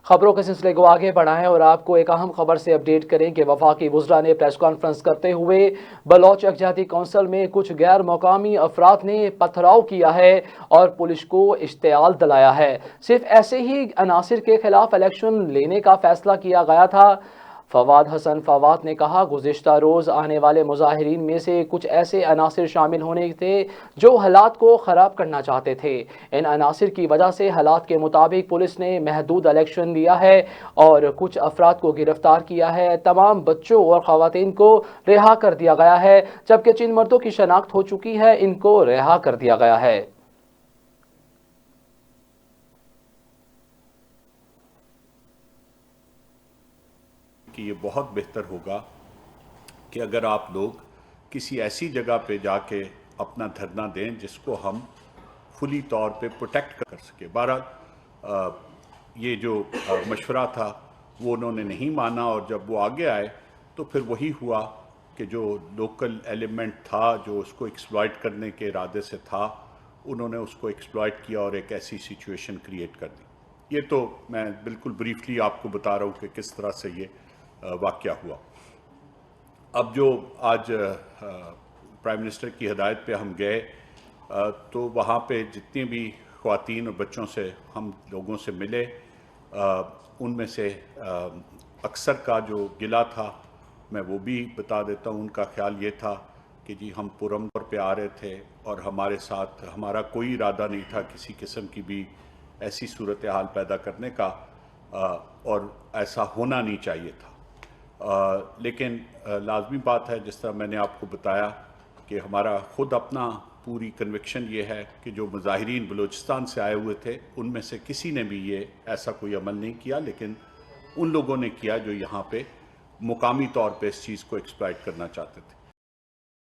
خبروں کے سلسلے کو آگے بڑھائیں اور آپ کو ایک اہم خبر سے اپڈیٹ کریں کہ وفاقی وزراء نے پریس کانفرنس کرتے ہوئے بلوچ یکجہتی کونسل میں کچھ غیر مقامی افراد نے پتھراؤ کیا ہے اور پولیس کو اشتعال دلایا ہے۔ صرف ایسے ہی عناصر کے خلاف ایکشن لینے کا فیصلہ کیا گیا تھا۔ فواد حسن فواد نے کہا گزشتہ روز آنے والے مظاہرین میں سے کچھ ایسے عناصر شامل ہونے تھے جو حالات کو خراب کرنا چاہتے تھے۔ ان عناصر کی وجہ سے حالات کے مطابق پولیس نے محدود ایکشن لیا ہے اور کچھ افراد کو گرفتار کیا ہے۔ تمام بچوں اور خواتین کو رہا کر دیا گیا ہے جبکہ جن مردوں کی شناخت ہو چکی ہے ان کو رہا کر دیا گیا ہے۔ کہ یہ بہت بہتر ہوگا کہ اگر آپ لوگ کسی ایسی جگہ پہ جا کے اپنا دھرنا دیں جس کو ہم فلی طور پہ پروٹیکٹ کر سکے۔ بہرحال یہ جو مشورہ تھا وہ انہوں نے نہیں مانا، اور جب وہ آگے آئے تو پھر وہی ہوا کہ جو لوکل ایلیمنٹ تھا جو اس کو ایکسپلائٹ کرنے کے ارادے سے تھا، انہوں نے اس کو ایکسپلائٹ کیا اور ایک ایسی سچویشن کریٹ کر دی۔ یہ تو میں بالکل بریفلی آپ کو بتا رہا ہوں کہ کس طرح سے یہ واقعہ ہوا۔ اب جو آج پرائم منسٹر کی ہدایت پہ ہم گئے تو وہاں پہ جتنی بھی خواتین اور بچوں سے ہم لوگوں سے ملے، ان میں سے اکثر کا جو گلہ تھا میں وہ بھی بتا دیتا ہوں۔ ان کا خیال یہ تھا کہ جی ہم پرامن طور پہ آ رہے تھے اور ہمارے ساتھ ہمارا کوئی ارادہ نہیں تھا کسی قسم کی بھی ایسی صورتحال پیدا کرنے کا، اور ایسا ہونا نہیں چاہیے تھا۔ لیکن لازمی بات ہے جس طرح میں نے آپ کو بتایا کہ ہمارا خود اپنا پوری کنوکشن یہ ہے کہ جو مظاہرین بلوچستان سے آئے ہوئے تھے ان میں سے کسی نے بھی یہ ایسا کوئی عمل نہیں کیا، لیکن ان لوگوں نے کیا جو یہاں پہ مقامی طور پہ اس چیز کو ایکسپلائٹ کرنا چاہتے تھے۔